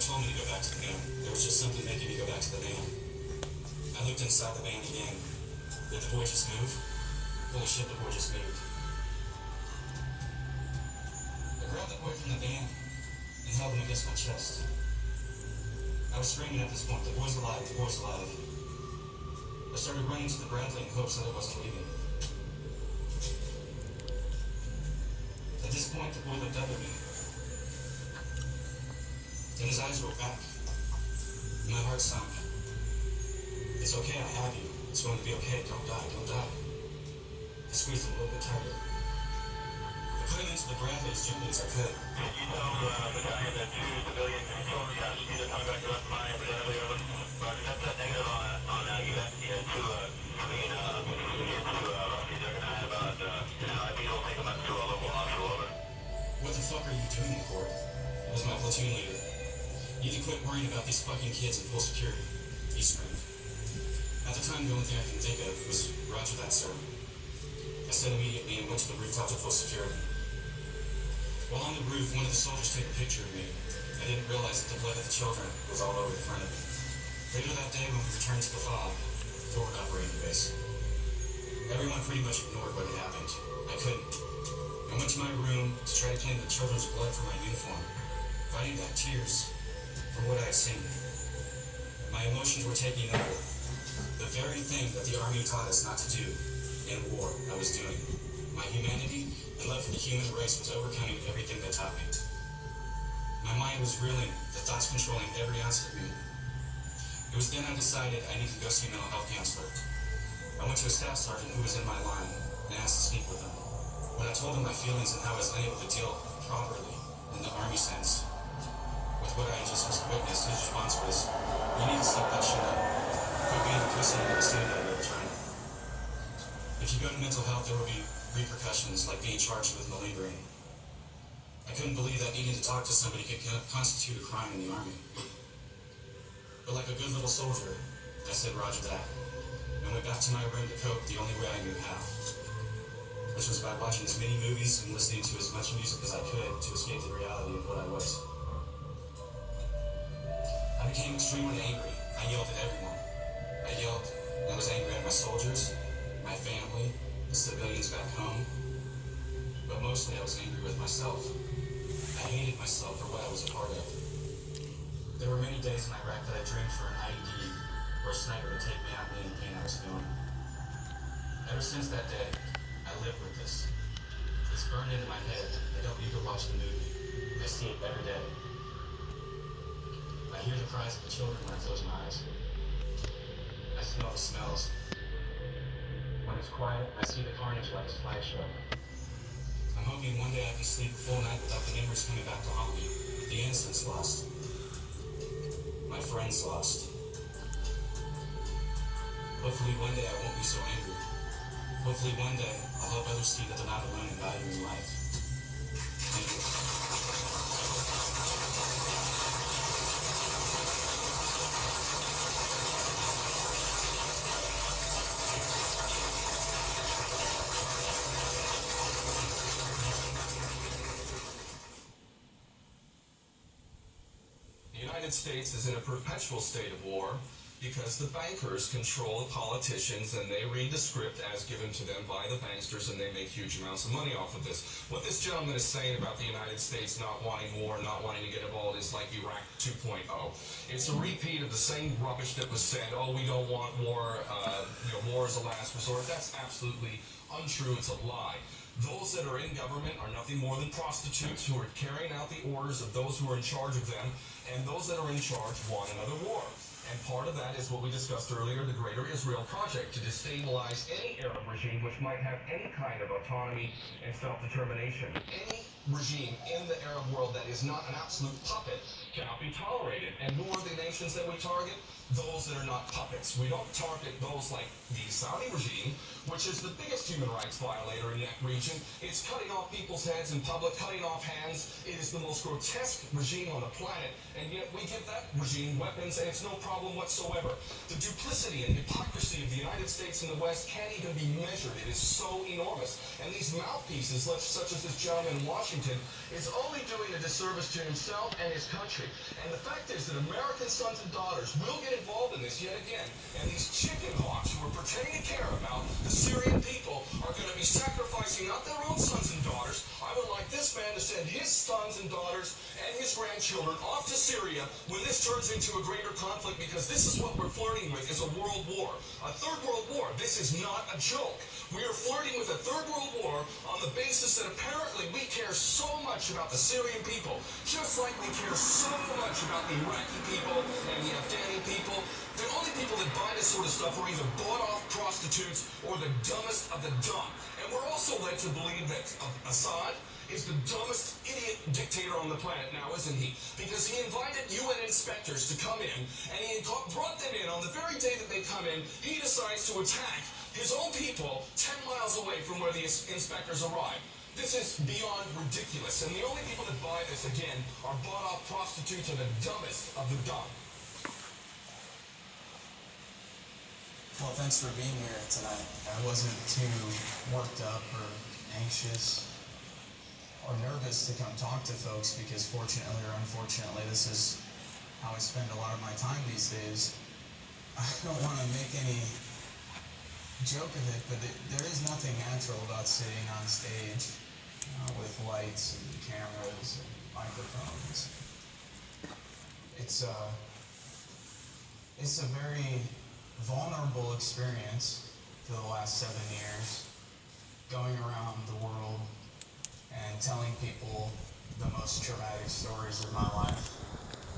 told me to go back to the van. There was just something making me go back to the van. I looked inside the van again. Did the boy just move? Holy shit, the boy just moved. I grabbed the boy from the van and held him against my chest. I was screaming at this point, the boy's alive, the boy's alive. I started running to the Bradley in hopes that it wasn't leaving. At this point, the boy looked up at me. Then his eyes rolled back. My heart sunk. It's okay, I have you. It's going to be okay. Don't die, don't die. I squeezed him a little bit tighter. I put him into the Bradley as gently as I could. You tell the guy that 2 civilian soldiers have either come back to left behind the Bradley or that's that negative on USDN to civilian to Rusty. They're going to have about an hour. They'll take them up to a local hospital. Over. What the fuck are you doing, McCord? It was my platoon leader. You need to quit worrying about these fucking kids in full security. He screamed. At the time, the only thing I could think of was, Roger that, sir. I said immediately and went to the rooftop to full security. While on the roof, one of the soldiers took a picture of me. I didn't realize that the blood of the children was all over the front of me. Later that day, when we returned to the FOB, forward operating base, everyone pretty much ignored what had happened. I couldn't. I went to my room to try to clean the children's blood from my uniform, fighting back tears from what I had seen. My emotions were taking over. The very thing that the Army taught us not to do in war, I was doing. My humanity and love for the human race was overcoming everything they taught me. My mind was reeling, the thoughts controlling every ounce of me. It was then I decided I needed to go see a mental health counselor. I went to a staff sergeant who was in my line and asked to speak with him. When I told him my feelings and how I was unable to deal properly in the Army sense with what I just witnessed, his response was, "You need to stop that shit up. Quit being a pussy and stand up all the time. If you go to mental health, there will be repercussions like being charged with malingering." I couldn't believe that needing to talk to somebody could constitute a crime in the Army. But like a good little soldier, I said Roger that, and went back to my room to cope the only way I knew how, which was by watching as many movies and listening to as much music as I could to escape the reality of what I was. I became extremely angry. I yelled at everyone. I yelled and I was angry at my soldiers, my family, the civilians back home, but mostly I was angry with myself. I hated myself for what I was a part of. There were many days in Iraq that I dreamed for an IED or a sniper to take me out in the pain I was feeling. Ever since that day, I live with this. It's burned into my head. I don't need to watch the movie. I see it every day. I hear the cries of the children when I close my eyes. I smell the smells. When it's quiet, I see the carnage like a slideshow. I'm hoping one day I can sleep a full night without the memories coming back to haunt me. The innocents lost. My friends lost. Hopefully one day I won't be so angry. Hopefully one day I'll help others see that they're not alone in valuing life. Thank you. The United States is in a perpetual state of war because the bankers control the politicians and they read the script as given to them by the banksters and they make huge amounts of money off of this. What this gentleman is saying about the United States not wanting war, not wanting to get involved is like Iraq 2.0. It's a repeat of the same rubbish that was said, oh, we don't want war, war is a last resort. That's absolutely untrue. It's a lie. Those that are in government are nothing more than prostitutes who are carrying out the orders of those who are in charge of them, and those that are in charge want another war. And part of that is what we discussed earlier, the Greater Israel Project, to destabilize any Arab regime which might have any kind of autonomy and self-determination. Any regime in the Arab world that is not an absolute puppet cannot be tolerated. And who are the nations that we target? Those that are not puppets. We don't target those like the Saudi regime, which is the biggest human rights violator in that region. It's cutting off people's heads in public, cutting off hands. It is the most grotesque regime on the planet, and yet we give that regime weapons, and it's no problem whatsoever. The duplicity and hypocrisy of the United States and the West can't even be measured. It is so enormous. And these mouthpieces, such as this gentleman in Washington, Washington is only doing a disservice to himself and his country. And the fact is that American sons and daughters will get involved in this yet again. And these chicken hawks who are pretending to care about the Syrian people are going to be sacrificing not their own sons and daughters. I would like this man to send his sons and daughters and his grandchildren off to Syria when this turns into a greater conflict, because this is what we're flirting with, is a world war. A third world war. This is not a joke. We are flirting with a third world war on the basis that apparently we care so much about the Syrian people, just like we care so much about the Iraqi people and the Afghani people. The only people that buy this sort of stuff are either bought-off prostitutes or the dumbest of the dumb. And we're also led to believe that Assad is the dumbest idiot dictator on the planet now, isn't he? Because he invited UN inspectors to come in, and he brought them in on the very day that they come in. He decides to attack his own people 10 miles away from where the inspectors arrive. This is beyond ridiculous, and the only people that buy this, again, are bought-off prostitutes and the dumbest of the dumb. Well, thanks for being here tonight. I wasn't too worked up or anxious or nervous to come talk to folks, because fortunately or unfortunately, this is how I spend a lot of my time these days. I don't want to make any joke of it, but there is nothing natural about sitting on stage with lights and cameras and microphones. It's a very vulnerable experience for the last 7 years, going around the world and telling people the most traumatic stories of my life.